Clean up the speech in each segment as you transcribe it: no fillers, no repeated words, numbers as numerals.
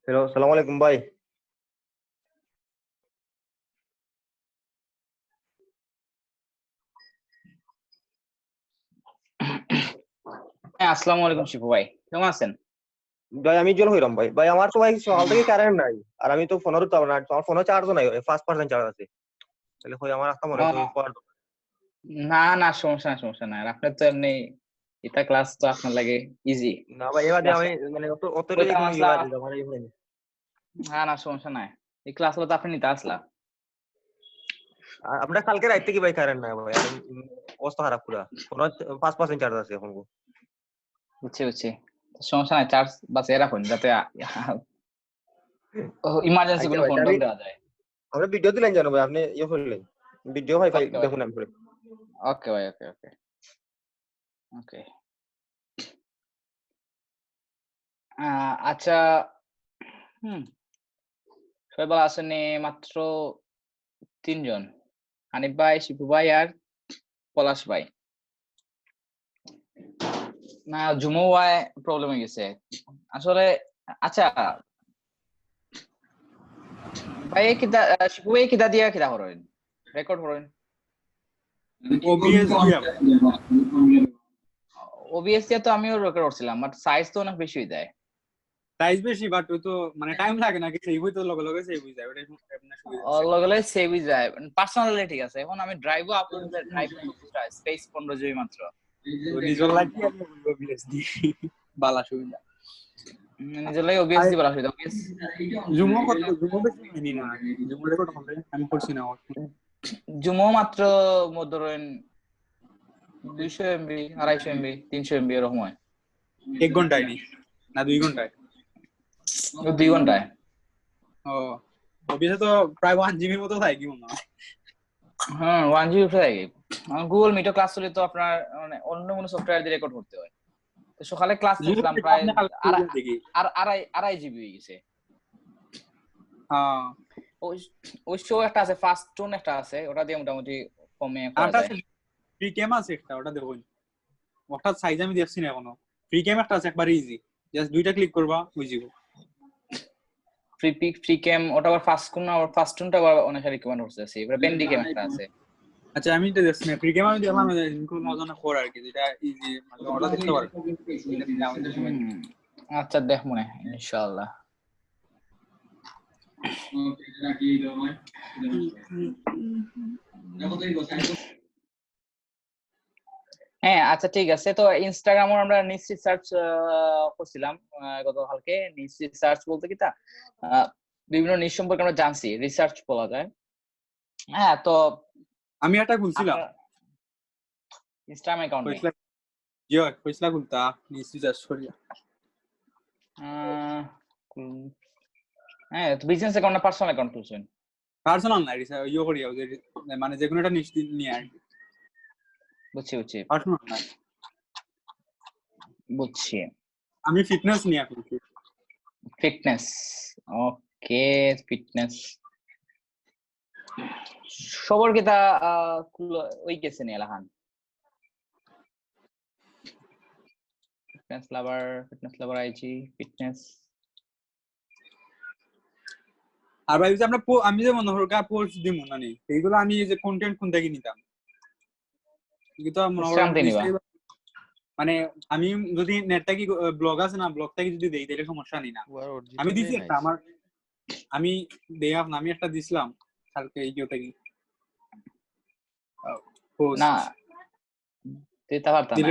Hello, সালাম আলাইকুম ভাই। হ্যাঁ, আসসালামু আলাইকুম শিপু ভাই, কেমন আছেন? ভাই আমি জল হইলাম ভাই। ভাই আমার তো ভাই সকাল থেকে কারেন্ট নাই। আর আমি তো ফোনের তো না, আমার ফোনে চার্জও নাই, 5% চার্জ আছে। তাহলে কই আমার আসতে মনে হয় পড়ার দরকার। না না, সমস্যা না, সমস্যা নাই। আর আপনার তো এমনি এটা ক্লাস তো আপনার লাগে ইজি না ভাই, এবার দিয়ে ক্লাস আমি মানে অতটাই কইতাম কোনো আসলা। ইয়ে বাদ আমার এই হয়নি। না না, সমস্যা নাই। এই ক্লাস হলো তো আপনি নিতে আসলা। আর আমরা কালকে রাত থেকে ভাই কারেন্ট নাই ভাই। আমি অবস্থা খারাপ পুরা। ফোনে 5% চার্জ আছে এখন। বুঝছি বুঝছি, সমস্যা নাই, চার্জ বাঁচিয়ে রাখুন যাতে ইমার্জেন্সি আচ্ছা কোনো ভাই, ফোন আমি টোন দেওয়া যায়। আমরা ভিডিও দিলেন জানো ভাই, আপনি ইয়ে করলেন ভিডিও ভাই ভাই ওকে ভাই, দেখুন আমি করে। ওকে ভাই, ওকে ওকে ওকে। আচ্ছা, হুম, সবাই ভালো আছেন? মাত্র 3 জন, হানিফ ভাই, শিপু ভাই আর পলাশ ভাই। না, জুমো ভাই প্রবলেম হয়ে গেছে আসলে। আচ্ছা ভাই, কিতা শিপু ভাই কিতা দিয়া কিতা করেন, রেকর্ড করেন? ওবিএস দিয়া ওবিএস দিয়া তো আমিও রেকর্ড করছিলাম, বাট সাইজ তো অনেক বেশি হয়ে যায়। সাইজ বেশি, বাট ওই তো মানে টাইম লাগে না, কি সেভ হইতো লগে লগে সেভ হয়ে যায়, ওটাই আপনার সুবিধা আছে। লগে সেভ হয়ে যায়, পার্সোনালি ঠিক আছে। এখন আমি ড্রাইভও আপলোড ড্রাইভ স্পেস 15 জিবি মাত্র। তো নিজল লাগি আমি ওবিএস দি বালা সুবিধা। নিজের লাগে ওবিএস দি বলা হইতো। ওবিএস জুমো কত, জুমো বেশি হয়নি না, জুমো রেকর্ড হবে আমি করছি না। জুমো মাত্র ধরেন 200 এমবি, 250 এমবি, 300 এমবি এরকম হয়। 1 ঘন্টায় নি না 2 ঘন্টায়? 2 ঘন্টায়। ও ওবিএস তো প্রায় 1 জিবি মতো থাকে কি মনে হয়। হ্যাঁ, 1 জিবি উঠে যায়। গুগল মিটে ক্লাস চলে তো আপনার মানে অন্য কোনো সফটওয়্যার দিয়ে রেকর্ড করতে হয়। তো সকালে ক্লাস নিয়েছিলাম প্রায় দেখি আড়াই জিবি হয়ে গেছে। হ্যাঁ, ওই শো একটা আছে, ফাস্ট টোন একটা আছে, ওটা দিয়ে মোটামুটি কমে করা যায়। ফ্রি ক্যাম আছে একটা, ওটা দেখুন। ওটার সাইজ আমি দেখছি না এখনো। ফ্রি ক্যাম একটা আছে, একবার ইজি, জাস্ট 2টা ক্লিক করবা হয়ে যাবে। ফ্রি ক্যাম ওটা আবার ফাস্ট কোন, আবার ফাস্ট টোনটা আবার অনেক রিকমেন্ড করছে। এবারে বেন্ডি ক্যাম একটা আছে। আচ্ছা, আমি এটা দেখছি না, ফ্রি ক্যাম আমি দেখলাম খুব মজা না কর আর কি, যেটা ইজি মানে ওটা দেখতে পারো। আচ্ছা, দেখ মনে ইনশাআল্লাহ। হ্যাঁ আচ্ছা, ঠিক আছে। তো ইনস্টাগ্রামও আমরা নিশ্চিত সার্চ করছিলাম গতকালকে। নিশ্চিত সার্চ বলতে কি তা বিভিন্ন নিউজ সম্পর্কে আমরা জানছি, রিসার্চ বলা যায়। হ্যাঁ, তো আমি একটা খুলছিলাম ইনস্টাগ্রাম অ্যাকাউন্ট নেই। কইসলা খুলতা নিশ্চিত সার্চ করিয়া। হ্যাঁ, তো বিজনেস অ্যাকাউন্ট না পার্সোনাল অ্যাকাউন্ট খুলছেন? পার্সোনাল না, ইয়ে করিয়া মানে যে কোনো একটা নিশ্চিত নিয়ে আর কি। বুঝছি বুঝছি পার্সোনাল না, বুঝছি। আমি ফিটনেস নিয়ে খুলছি। ফিটনেস, ওকে, ফিটনেস সবার কিতা ওই কেছে নিয়ে লাহান ফিটনেস লাভার আইজি ফিটনেস। আর ভাই যে আমি যে মনে হরকা পোস্ট দিই মনে নেই, এইগুলো আমি যে কন্টেন্ট কোন থেকে নিতাম কিন্তু মনে হয় মানে আমি যদি নেটটা কি ব্লগ আছে না, ব্লগ থেকে যদি দেই তাহলে সমস্যা নেই না। আমি দিছি একটা আমার, আমি দেয়া না, আমি একটা দিছিলাম কালকে এই কিওটা কি পোস্ট না দিতে পারতাম না।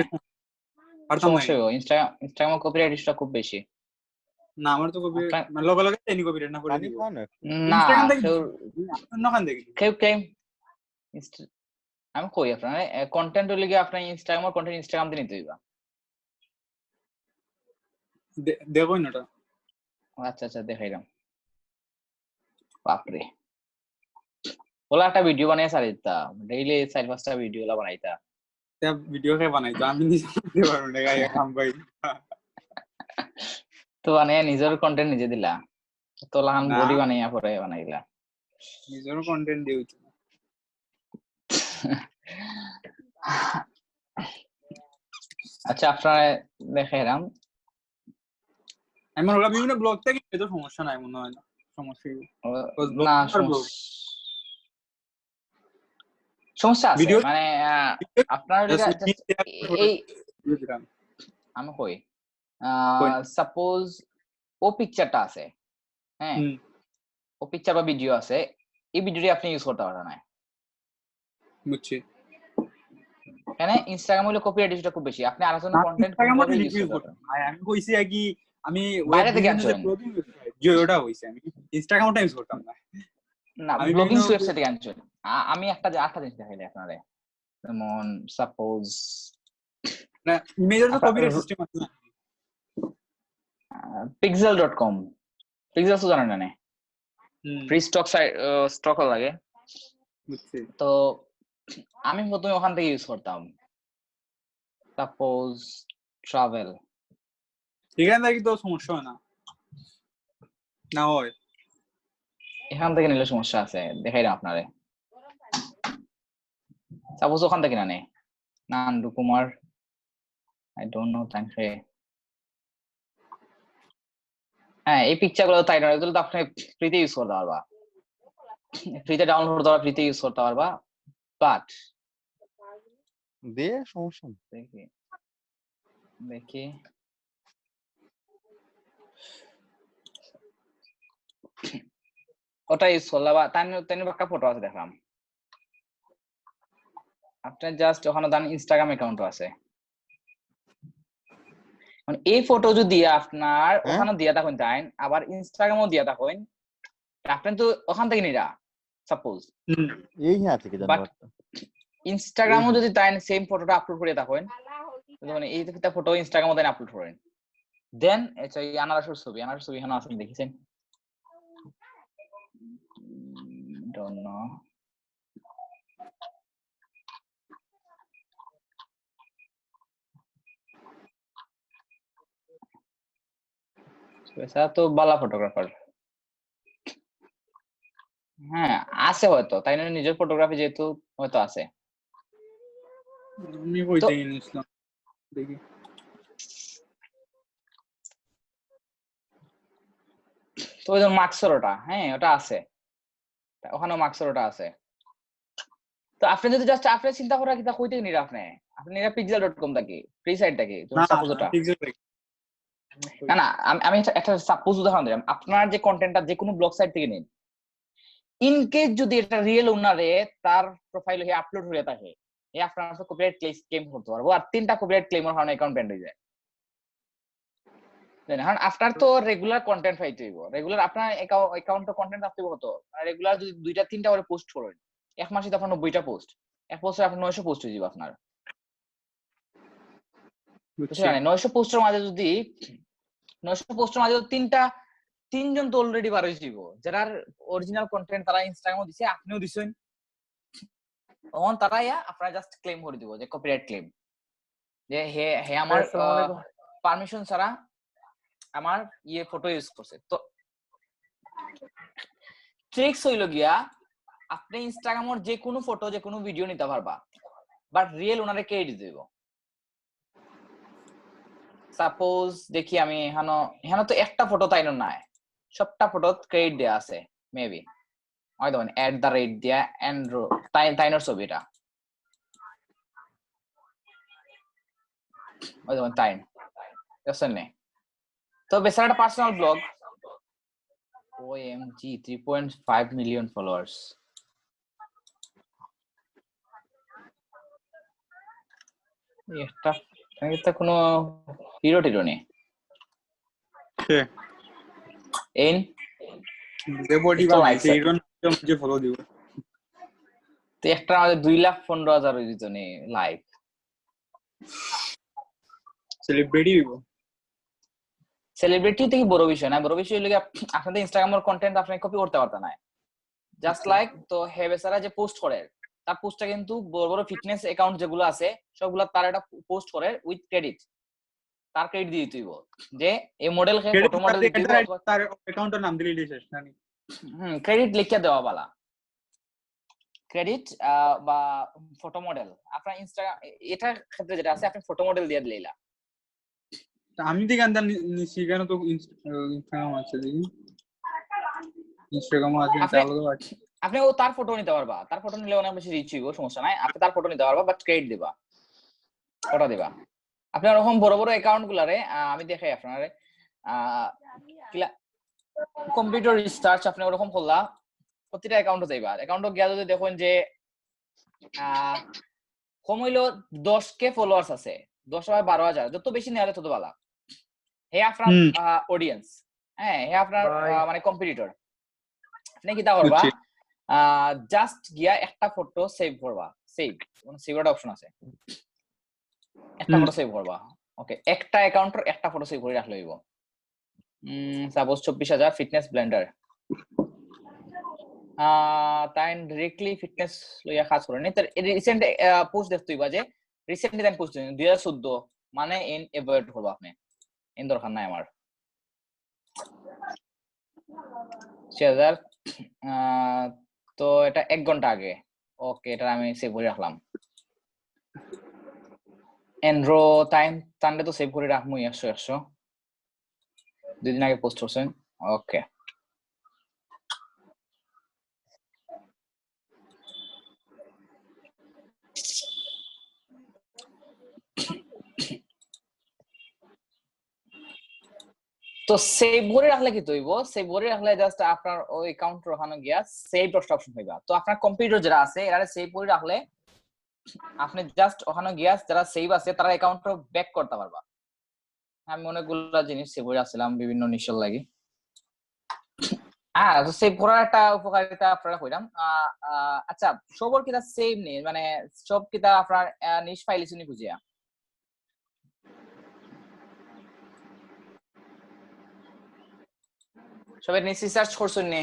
পারতাম না সমস্যা হবে ইনস্টাগ্রামে কপিরাইট ইস্যুটা খুব বেশি। না আমার তো কপি আপনার মানে লগে লগে এনি কপি না করে পানি দিব খাওয়ান না একটু। না ইনস্টাগ্রাম থেকে কেউ অন্য খান দেখি কেউ ক্লেম আমি কই আপনার কন্টেন্ট হলে গিয়ে আপনার ইনস্টাগ্রামের কন্টেন্ট ইনস্টাগ্রাম দিয়ে নিতে হইবা। দেখো না ওটা আচ্ছা আচ্ছা দেখাইলাম। বাপরে ওলা একটা ভিডিও বানিয়ে সারিতা ডেইলি 4-5টা ভিডিও লা বানাইতা। ভিডিও কে বানাই তো আমি নিজে করতে পারবো না গায়ে কাম পাই তো বানিয়ে নিজের কন্টেন্ট নিজে দিলা তো লাহান না। বডি বানাইয়া পরে বানাইলা। নিজের কন্টেন্ট দিও আচ্ছা আপনারা দেখাইলাম আমি মনে করি বিভিন্ন ব্লগ থেকে তো সমস্যা নাই মনে হয় না সমস্যা না সমস্যা আছে ভিডিও মানে আপনার এই আমি কই সাপোজ ও পিকচারটা আছে হ্যাঁ ও পিকচার বা ভিডিও আছে এই ভিডিওটি আপনি ইউজ করতে পারবেন না বুঝছি কেন ইনস্টাগ্রাম হলে কপিরাইট ইস্যুটা খুব বেশি আপনি আরেকজন কন্টেন্ট ইউজ করতে আমি কইছি কি আমি বাইরে থেকে আনছেন জিওটা হইছে আমি ইনস্টাগ্রামটা ইউজ করতাম না না ব্লগিং ওয়েবসাইট থেকে আনছেন আমি একটা জিনিস দেখাইলে আপনারে যেমন সাপোজ না ইমেজের তো কপিরাইট সিস্টেম আছে না pixel.com পিক্সেল তো জানেন না ফ্রি স্টক লাগে বুঝছি তো আমি প্রথমে ওখান থেকে ইউজ করতাম সাপোজ ট্রাভেল এখান থেকে তো সমস্যা হয় না না হয় এখান থেকে নিলে সমস্যা আছে দেখাই না আপনারে সাপোজ ওখান থেকে না নে Nandu Kumar I don't know thanks রে হ্যাঁ এই পিকচার গুলো তাই না এগুলো তো আপনি ফ্রিতে ইউজ করতে পারবা ফ্রিতে ডাউনলোড করতে পারবা ফ্রিতে ইউজ করতে পারবা বাট দে সমস্যা নেই। দেখি দেখি ওটা ইউজ করলা বা তাই একটা ফটো আছে দেখলাম আপনার জাস্ট ওখানে দেন ইনস্টাগ্রাম অ্যাকাউন্ট আছে মানে এই ফটো যদি আপনার ওখানে দিয়া থাকেন তাই আবার ইনস্টাগ্রামও দিয়া থাকেন আপনি তো ওখান থেকে নিরা সাপোজ এই হ্যাঁ থেকে জানো ইনস্টাগ্রামও যদি তাই সেম ফটোটা আপলোড করে থাকেন মানে এই একটা ফটো ইনস্টাগ্রামে দেন আপলোড করেন দেন এটা এই আনারসের ছবি এখানে আছে দেখেছেন don't know ऐसा तो বালা ফটোগ্রাফার হ্যাঁ আছে হয়তো তাই না নিজের ফটোগ্রাফি যেহেতু হয়তো আছে আমি কইতে গেছিলাম দেখি তো ওই যে মার্কসরটা হ্যাঁ ওটা আছে ওখানে মার্কসরটা আছে তো আপনি যদি জাস্ট আপনি চিন্তা করা কিটা কইতে নিরা আপনি নিরা pixel.com থেকে ফ্রি সাইটটাকে সাপোজ ওটা না না আমি একটা সাপোজ উদাহরণ দিলাম আপনার যে কন্টেন্টটা যে কোনো ব্লগ সাইট থেকে নিন ইন কেস যদি এটা রিয়েল ওনারে তার প্রোফাইল হয়ে আপলোড হয়ে থাকে এই আপনার কপিরাইট ক্লেম করতে পারবো আর 3টা কপিরাইট ক্লেমের কারণে অ্যাকাউন্ট ব্যান্ড হয়ে যায় কারণ আপনার তো রেগুলার কন্টেন্ট পাইতে হইব রেগুলার আপনার অ্যাকাউন্টে কন্টেন্ট আসতে হইব তো রেগুলার যদি 2টা 3টা করে পোস্ট করেন এক মাসে তো আপনার 90টা পোস্ট এক বছরে আপনার 900 পোস্ট হয়ে যাবে আপনার বুঝছেন 900 পোস্টের মাঝে যদি 900 পোস্টের মাঝে তিনজন তো অলরেডি বার হয়ে যাব যারা অরিজিনাল কন্টেন্ট তারা ইনস্টাগ্রামে দিছে আপনিও দিছেন তখন তারা আপনারা জাস্ট ক্লেম করে দিব যে কপিরাইট ক্লেম যে হে আমার পারমিশন ছাড়া আমার ফটো ইউজ করছে তো ট্রিক্স হইল গিয়া আপনি ইনস্টাগ্রামের যে কোনো ফটো যে কোনো ভিডিও নিতে পারবা বাট রিয়েল ওনারে ক্রেডিট দিব সাপোজ দেখি আমি এখানে তো একটা ফটো তাই নাই সবটা ফটো ক্রেডিট দেয়া আছে মেবি ওই দেখুন @ দিয়া অ্যান্ড্রো তাইনোর ছবিটা ওই দেখুন তাইন দেখছেন নে তো বেচারাটা personal blog OMG 3.5 million followers একটা এটা কোনো হিরো টিরো নেই। কে এন যে বডি তো বানাইছে likes এইজন যে ফলো দিব। তো একটা আমাদের 2,15,000 জনে লাইক। সেলিব্রিটি দিব। সেলিব্রিটি থেকে বড় বিষয় না, বড় বিষয় হলো আপনাদের ইনস্টাগ্রামের কন্টেন্ট আপনি কপি করতে পারতেন না। জাস্ট লাইক তো হেবেসারা যে পোস্ট করে তার পোস্টটা কিন্তু বড় বড় ফিটনেস অ্যাকাউন্ট যেগুলো আছে সবগুলা তার একটা পোস্ট করে উইথ ক্রেডিট, তার ক্রেডিট দিয়ে দিব যে এই মডেল কে ফটো মডেল দিব অথবা তার অ্যাকাউন্টের নাম দিলেই শেষ নানি। ক্রেডিট লিখে দেওয়া বালা, ক্রেডিট বা ফটো মডেল আপনার ইনস্টাগ্রাম এটার ক্ষেত্রে যেটা আছে আপনি ফটো মডেল দিয়ে দিলেইলা। আমি দেখি আনতে নিছি কেন তো ইনস্টাগ্রাম আছে দেখি, ইনস্টাগ্রাম আছে চালু আছে। আপনি ও তার ফটো নিতে পারবা, তার ফটো নিলে অনেক বেশি রিচ হইব, সমস্যা নাই। আপনি তার ফটো নিতে পারবা বাট ক্রেডিট দিবা, ওটা দিবা। আপনি ওরকম বড় বড় অ্যাকাউন্ট গুলারে আমি দেখাই আপনারে কম্পিউটার রিসার্চ আপনি ওরকম করলা প্রতিটা অ্যাকাউন্টে যাইবা, অ্যাকাউন্টে গিয়া যদি দেখুন যে কম হইলো 10K ফলোয়ার্স আছে, 10 বা 12,000, যত বেশি নেওয়া তত ভালো। হে আপনার অডিয়েন্স, হ্যাঁ হে আপনার মানে কম্পিটিটর। আপনি কি তা করবা, জাস্ট গিয়া একটা ফটো সেভ করবা, সেভের অপশন আছে, একটা ফটো সেভ করবা। ওকে, একটা অ্যাকাউন্টের একটা ফটো সেভ করে রাখলে হইব। সাপোজ 24,000 ফিটনেস ব্লেন্ডার, তাই ডিরেক্টলি ফিটনেস লইয়া কাজ করে নি। তার রিসেন্ট পোস্ট দেখতে হইবা যে রিসেন্টলি তাই পোস্ট 2014, মানে ইন এভয়েড করবা আপনি, ইন দরকার নাই আমার। 6,000 তো এটা 1 ঘন্টা আগে। ওকে, এটা আমি সেভ করে রাখলাম। এন্ড্রো টাইম টান্ডে তো সেভ করে রাখমু 100 2 দিন আগে পোস্ট করছেন। ওকে, তো সেভ করে রাখলে কি হইব, সেভ করে রাখলে জাস্ট আপনার ওই অ্যাকাউন্ট ওখানে গিয়া সেভ দশটা অপশন হইবা। তো আপনার কম্পিউটার যারা আছে এরা সেভ করে রাখলে আপনি জাস্ট ওখানে গিয়া যারা সেভ আছে তারা অ্যাকাউন্টটা ব্যাক করতে পারবা। আমি অনেকগুলা জিনিস সেভ করে রাখছিলাম বিভিন্ন নিশার লাগি। তো সেভ করার একটা উপকারিতা আপনারা কইলাম। আচ্ছা, সবর কিটা সেভ নেই, মানে সব কিটা আপনার নিশ ফাইল শুনি খুঁজিয়া সবাই নিশ রিসার্চ করছেন নি?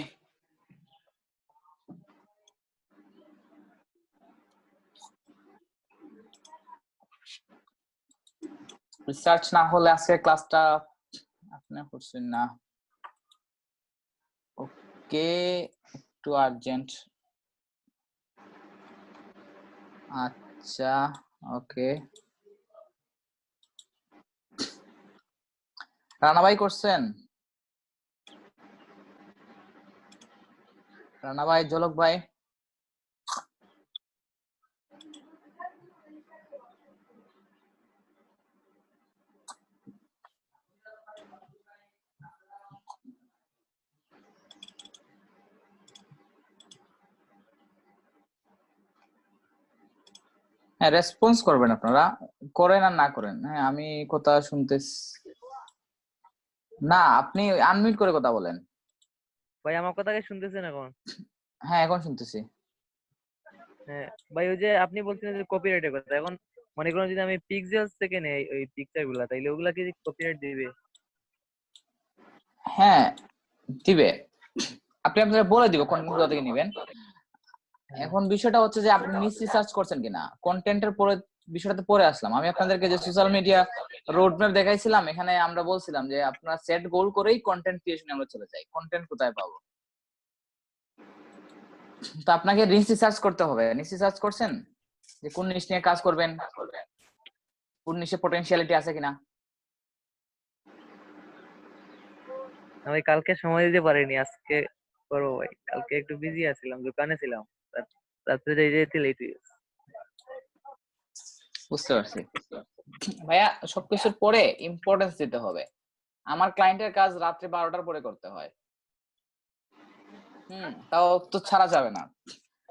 রিসার্চ না হলে আজকে ক্লাসটা আপনি করছেন না। ওকে, একটু আর্জেন্ট। আচ্ছা, ওকে, রানা ভাই করছেন? রানা ভাই, ঝলক ভাই? হ্যাঁ, রেসপন্স করবেন আপনারা, করেন আর না করেন। হ্যাঁ, আমি কথা শুনতেছি না, আপনি আনমিউট করে কথা বলেন। ভাই আমার কথা কি শুনতেছেন এখন? হ্যাঁ, এখন শুনতেছি। হ্যাঁ ভাই, ওই যে আপনি বলছিলেন যে কপিরাইটের কথা, এখন মনে করেন যদি আমি পিক্সেলস থেকে নেই ওই পিকচার গুলা, তাইলে ওগুলা কি কপিরাইট দিবে? হ্যাঁ, দিবে। আপনি আপনাদের বলে দিব কোনগুলো থেকে নেবেন। এখন বিষয়টা হচ্ছে যে আপনি নিজ রিসার্চ করছেন কিনা, কন্টেন্টের পরে বিষয়টাতে পরে আসলাম। আমি আপনাদেরকে যে সোশ্যাল মিডিয়া রোডম্যাপ দেখাইছিলাম, এখানে আমরা বলছিলাম যে আপনারা সেট গোল করেই কন্টেন্ট ক্রিয়েশনে আমরা চলে যাই। কন্টেন্ট কোথায় পাবো? তো আপনাকে নিজ রিসার্চ করতে হবে। নিজ রিসার্চ করছেন যে কোন নিশ নিয়ে কাজ করবেন, কোন নিশে পটেনশিয়ালিটি আছে কিনা? আমি কালকে সময় দিতে পারিনি, আজকে করবো ভাই। কালকে একটু বিজি আছিলাম, দোকানে ছিলাম, রাত্রে যাই যেতে লেট হয়ে গেছে। বুঝতে পারছি ভাইয়া, সবকিছুর পরে ইম্পর্টেন্স দিতে হবে। আমার ক্লায়েন্টের কাজ রাত্রে 12টার পরে করতে হয়, তাও তো ছাড়া যাবে না,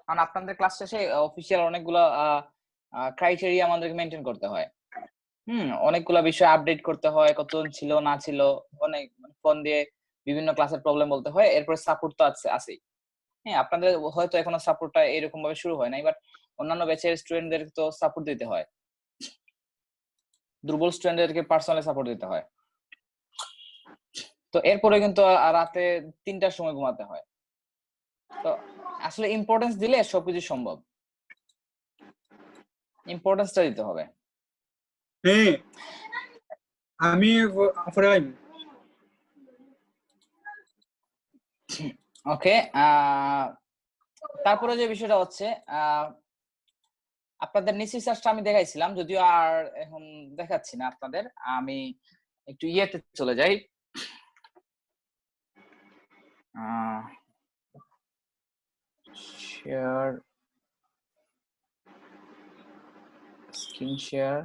কারণ আপনাদের ক্লাস শেষে অফিসিয়াল অনেকগুলো ক্রাইটেরিয়া আমাদেরকে মেনটেন করতে হয়। অনেকগুলা বিষয় আপডেট করতে হয়, কতজন ছিল না ছিল, অনেক ফোন দিয়ে বিভিন্ন ক্লাসের প্রবলেম বলতে হয়। এরপরে সাপোর্ট তো আছেই। হ্যাঁ, আপনাদের হয়তো এখনো সাপোর্টটা এরকম ভাবে শুরু হয় নাই, বাট অন্যান্য ব্যাচের স্টুডেন্টদের তো সাপোর্ট দিতে হয়, দুর্বল স্টুডেন্টদেরকে পার্সোনালি সাপোর্ট দিতে হয়। তো এরপরে কিন্তু রাতে 3টার সময় ঘুমাতে হয়। তো আসলে ইম্পর্টেন্স দিলে সবকিছু সম্ভব, ইম্পর্টেন্সটা দিতে হবে। হ্যাঁ আমি ফরাইম ওকে, তারপরে যে বিষয়টা হচ্ছে আপনাদের নিচি সার্চটা আমি দেখাইছিলাম, যদিও আর এখন দেখাচ্ছি না আপনাদের। আমি একটু ইয়েতে চলে যাই, শেয়ার স্ক্রিন শেয়ার।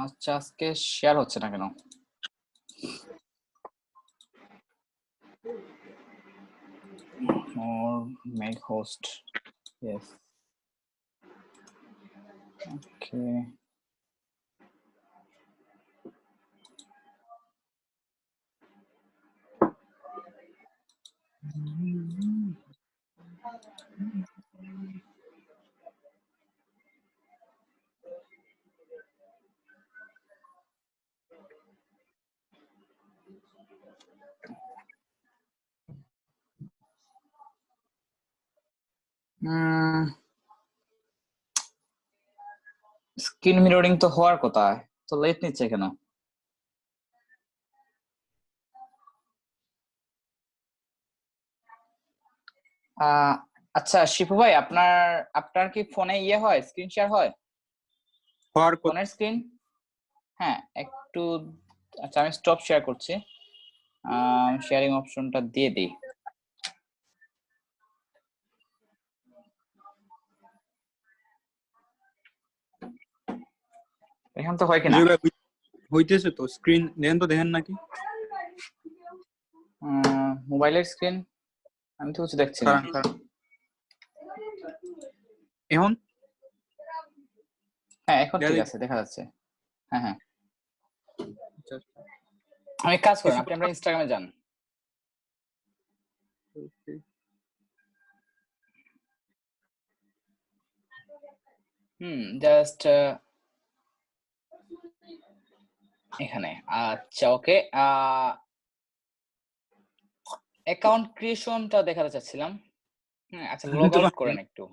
আচ্ছা, আজকে শেয়ার হচ্ছে না কেন? or make host, yes, okay. Screen mirroring তো হওয়ার কথা, তো লেট নিচ্ছে কেন? আচ্ছা শিপু ভাই, আপনার কি ফোনে ইয়ে হয়, স্ক্রিন শেয়ার হয়, ফোনের স্ক্রিন? হ্যাঁ একটু, আচ্ছা আমি স্টপ শেয়ার করছি, শেয়ারিং অপশনটা দিয়ে দিই। এখন তো হয় কিনা? হইতেছে তো, স্ক্রিন দেখেন তো, দেখেন নাকি মোবাইলের স্ক্রিন? আমি তো কিছু দেখছি না এখন। হ্যাঁ এখন ঠিক আছে, দেখা যাচ্ছে। হ্যাঁ হ্যাঁ, আমি কাজ করেন, আপনি আমরা ইনস্টাগ্রামে যান। জাস্ট এখানে। আচ্ছা ওকে, অ্যাকাউন্ট ক্রিয়েশনটা দেখাতে চাচ্ছিলাম। আচ্ছা লগ আউট করেন একটু।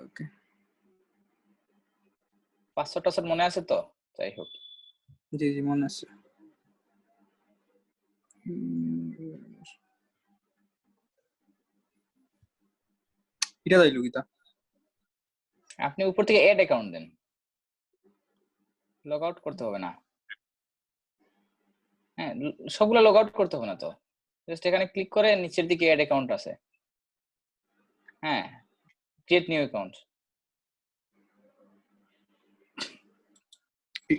ওকে, পাসওয়ার্ড মনে আছে তো? যাই হোক, জি জি মনে আছে। এটা যাইলো কিতা, আপনি উপর থেকে অ্যাড অ্যাকাউন্ট দেন, লগ আউট করতে হবে না। হ্যাঁ সবগুলো লগ আউট করতে হবে না তো, জাস্ট এখানে ক্লিক করে নিচের দিকে অ্যাড অ্যাকাউন্ট আছে, হ্যাঁ create new account,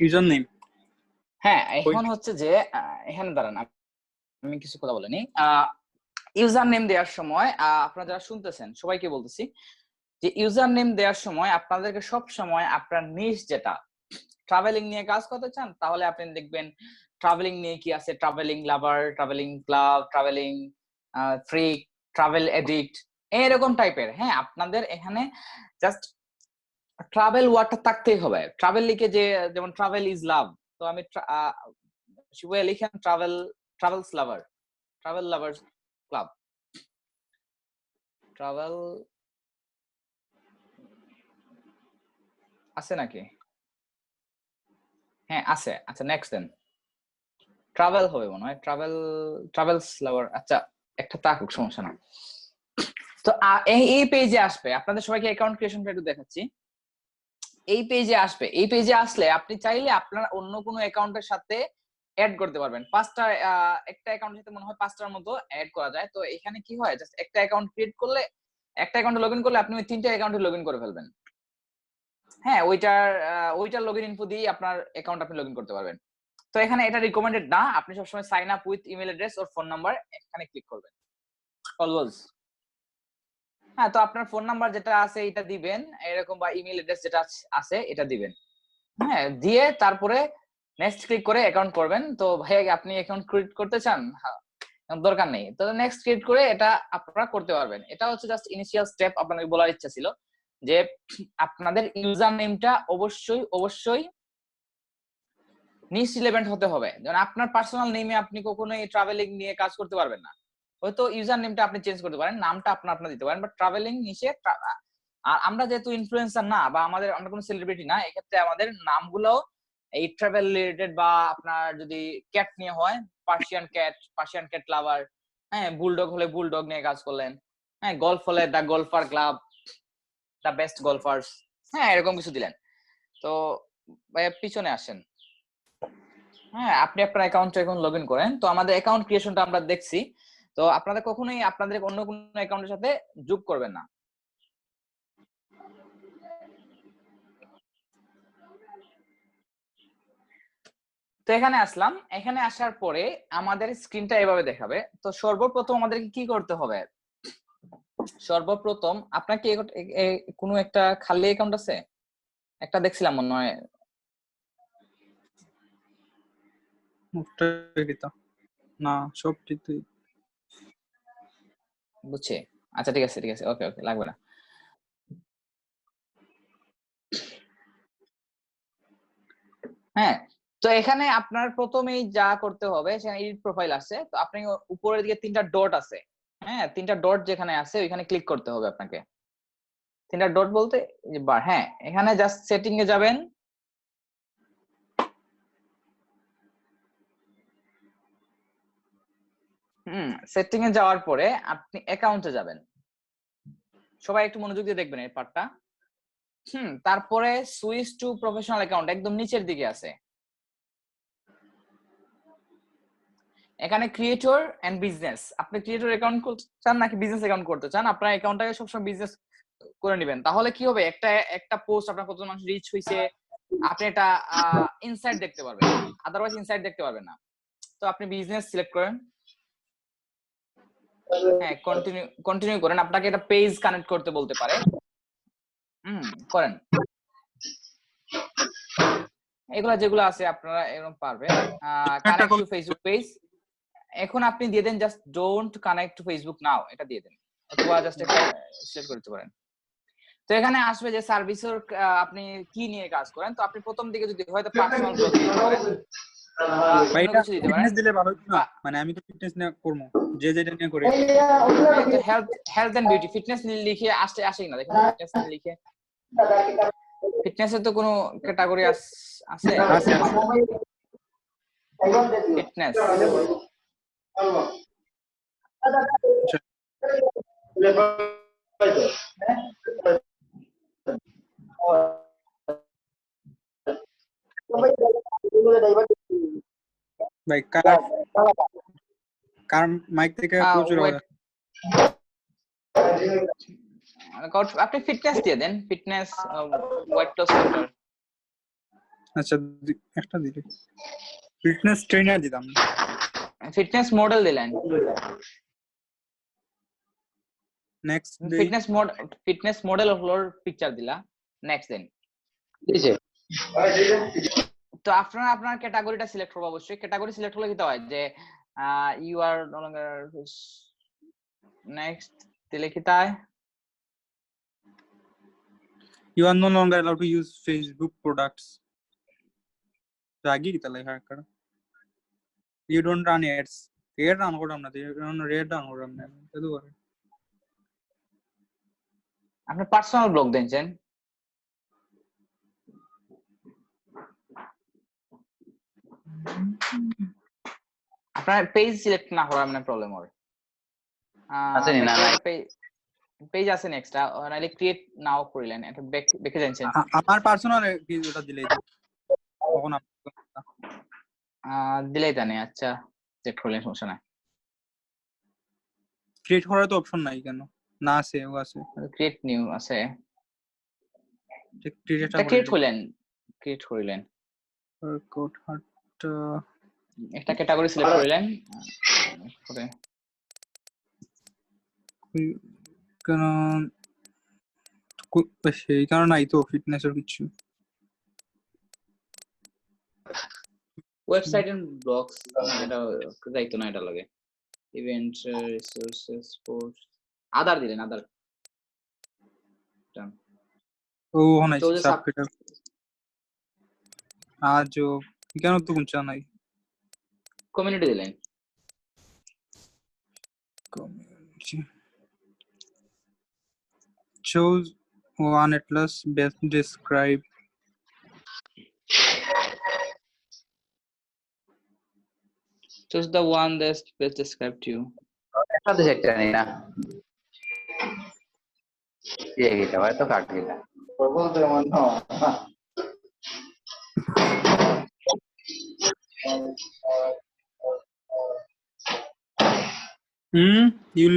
user name. হ্যাঁ এখন হচ্ছে যে এখানে দাঁড়ান, আমি কিছু কথা বলিনি। ইউজার নেম দেওয়ার সময় আপনারা যারা শুনতেছেন সবাইকে বলতেছি যে ইউজার নেম দেওয়ার সময় আপনাদেরকে সব সময় আপনার নিশ, যেটা ট্রাভেলিং নিয়ে কাজ করতে চান, তাহলে আপনি দেখবেন ট্রাভেলিং নিয়ে কি আছে, travelling lover, travelling club, travelling freak, travel addict, এরকম টাইপের। হ্যাঁ, আপনাদের এখানে জাস্ট ট্রাভেল ওয়ার্ডটা থাকতেই হবে। ট্রাভেল লিখে যে যেমন ট্রাভেল ইজ লাভ, তো আমি শিবুয়া লিখেন ট্রাভেলস লাভার, ট্রাভেল লাভার্স ক্লাব, ট্রাভেল আছে নাকি? হ্যাঁ আছে। আচ্ছা নেক্সট দেন ট্রাভেল হবে মনে হয়, ট্রাভেলস লাভার। আচ্ছা একটা থাকুক, সমস্যা না। তো এই পেজে আসবে, আপনাদের সবাইকে অ্যাকাউন্ট ক্রিয়েশনটা একটু দেখাচ্ছি। এই পেজে আসবে, এই পেজে আসলে আপনি চাইলে আপনার অন্য কোনো অ্যাকাউন্টের সাথে অ্যাড করতে পারবেন। পাঁচটা একটা অ্যাকাউন্টের সাথে মনে হয় 5টার মতো অ্যাড করা যায়। তো এখানে কি হয়, জাস্ট একটা অ্যাকাউন্ট ক্রিয়েট করলে, একটা অ্যাকাউন্টে লগইন করলে আপনি ওই 3টা অ্যাকাউন্টে লগইন করে ফেলবেন। হ্যাঁ, ওইটার লগইন ইনফো দিয়ে আপনার অ্যাকাউন্ট আপনি লগইন করতে পারবেন। তো এখানে এটা রিকমেন্ডেড না, আপনি সবসময় sign up with email address or phone number এখানে ক্লিক করবেন অলওয়েজ। হ্যাঁ, তো আপনার ফোন নাম্বার যেটা আছে এটা দিবেন এরকম, বা ইমেল অ্যাড্রেস যেটা আছে এটা দিবেন। হ্যাঁ, দিয়ে তারপরে নেক্সট ক্লিক করে অ্যাকাউন্ট করবেন। তো ভাই আপনি অ্যাকাউন্ট ক্রিয়েট করতে চান? দরকার নেই, তো নেক্সট ক্রিয়েট করে এটা আপনারা করতে পারবেন। এটা হচ্ছে জাস্ট ইনিশিয়াল স্টেপ, আপনাকে বলার ইচ্ছা ছিল যে আপনাদের ইউজার নেমটা অবশ্যই নিজ রিলেভেন্ট হতে হবে। যেমন আপনার পার্সোনাল নেমে আপনি কখনোই ট্রাভেলিং নিয়ে কাজ করতে পারবেন না। হয়তো ইউজার নেমটা আপনি চেঞ্জ করতে পারেন, নামটা আপনার দিতে পারেন, বাট ট্রাভেলিং নিচে। আর আমরা যেহেতু ইনফ্লুয়েন্সার না, বা আমরা কোনো সেলিব্রিটি না, এক্ষেত্রে আমাদের নামগুলো এই ট্রাভেল রিলেটেড, বা আপনার যদি ক্যাট নিয়ে হয় পার্সিয়ান ক্যাট লাভার, হ্যাঁ, বুলডগ হলে বুলডগ নিয়ে কাজ করলেন, হ্যাঁ, গলফ হলে the golfer club, the best golfers, হ্যাঁ, এরকম কিছু দিলেন। তো ভাইয়া পিছনে আসেন। হ্যাঁ, আপনি আপনার অ্যাকাউন্টে এখন লগইন করেন। তো আমাদের অ্যাকাউন্ট ক্রিয়েশনটা আমরা দেখছি। তো আপনাদের কখনোই আপনাদের অন্য কোনো অ্যাকাউন্টের সাথে যোগ করবেন না। তো এখানে আসলাম, এখানে আসার পরে আমাদের স্ক্রিনটা এভাবে দেখাবে। তো সর্বপ্রথম আমাদেরকে কি করতে হবে, সর্বপ্রথম আপনাকে কোনো একটা খালি অ্যাকাউন্ট আছে, একটা দেখছিলাম মনে হয়। না সব ঠিক বুঝছি। আচ্ছা ঠিক আছে ওকে লাগবে না। হ্যাঁ, তো এখানে আপনার প্রথমেই যা করতে হবে, সেখানে এডিট প্রোফাইল আছে। তো আপনি উপরের দিকে 3টা ডট আছে, হ্যাঁ, 3টা ডট যেখানে আছে ওইখানে ক্লিক করতে হবে আপনাকে। 3টা ডট বলতে হ্যাঁ, এখানে জাস্ট সেটিং এ যাবেন। সেটিং এ যাওয়ার পরে আপনি অ্যাকাউন্টে যাবেন। সবাই একটু মনোযোগ দিয়ে দেখবেন এই পার্টটা। তারপরে সুইচ টু প্রফেশনাল অ্যাকাউন্ট একদম নিচের দিকে আছে। এখানে ক্রিয়েটর এন্ড বিজনেস, আপনি ক্রিয়েটর অ্যাকাউন্ট করতে চান নাকি বিজনেস অ্যাকাউন্ট করতে চান? আপনার অ্যাকাউন্টটাকে সবসময় বিজনেস করে নেবেন। তাহলে কি হবে, একটা পোস্ট আপনার কত মানুষ রিচ হইছে আপনি এটা ইনসাইট দেখতে পারবেন, আদারওয়াইজ ইনসাইট দেখতে পারবেন না। তো আপনি বিজনেস সিলেক্ট করেন। হ্যাঁ, কন্টিনিউ করেন। আপনাকে এটা পেজ কানেক্ট করতে বলতে পারে, করেন। এগুলা যেগুলো আছে আপনারা এরকম পারবেন। কানেক্ট টু ফেসবুক পেজ, এখন আপনি দিয়ে দেন just don't connect to Facebook now, এটা দিয়ে দেন, অথবা জাস্ট এটা সিলেক্ট করতে পারেন। তো এখানে আসবে যে সার্ভিসের আপনি কি নিয়ে কাজ করেন। তো আপনি প্রথম দিকে যদি হয়তো পার্সোনাল ব্লগিং করেন, কিছু দিতে পারেন। দিলে ভালো হতো না, মানে আমি তো ফিটনেস নিয়ে করব, যে যেটা নিয়ে করি। তো হেলথ এন্ড বিউটি, ফিটনেস লিখে আসেই না, দেখুন ফিটনেস লিখে, ফিটনেসের তো কোনো ক্যাটাগরি আছে? ফিটনেস, ভাই কারণ মাইক থেকে প্রচুর আওয়াজ। আপনি ফিটনেস দিয়ে দেন, ফিটনেস ওয়েট লস সেন্টার। আচ্ছা একটা দিলে ফিটনেস ট্রেনার দিলাম, ফিটনেস মডেল দিলেন। নেক্সট ফিটনেস মডেল হলোর পিকচার দিলা, নেক্সট দেন। তো আপনার ক্যাটাগরিটা সিলেক্ট করব। অবশ্যই ক্যাটাগরি সিলেক্ট হলে কি হয় যে you are no longer next দিলে কি তাই? You are no longer allowed to use Facebook products. Ragi kita like hacker. You don't run ads. Ad run kodam na. You run run kodam na. Tadu kore. আপনি personal blog দিয়েছেন। আপনার page select না করার মানে problem হবে। আছে নি না নাই পেজ আছে নেক্সট নাইলে ক্রিয়েট নাও করিলেন এটা বেকে যাচ্ছেন। আমার পার্সোনাল ওটা দিলেই তখন দিলেই জানি। আচ্ছা চেক করলেন, সমস্যা নাই। ক্রিয়েট করার তো অপশন নাই কেন? না আছে, ও আছে। ক্রিয়েট নিউ আছে। ক্রিয়েট করিলেন কোড হাট একটা ক্যাটাগরি সিলেক্ট করিলেন করে কেন সেই কারণ নাই তো ফিটনেস এর কিছু। ওয়েবসাইট এন্ড ব্লগস এটা যাইতো না, এটা লাগে ইভেন্ট রিসোর্সেস স্পোর্টস আদার দিলেন আদার ও নাই সাব ক্যাটাগরি আজো কেন তো কোন চা নাই। কমিউনিটি দিলেন। Community choose one atlas best describe. Choose the one that's best described to you. একটা তো একটা নেই না ये গিটা ভাই তো কাট গিটা বলতে মন না you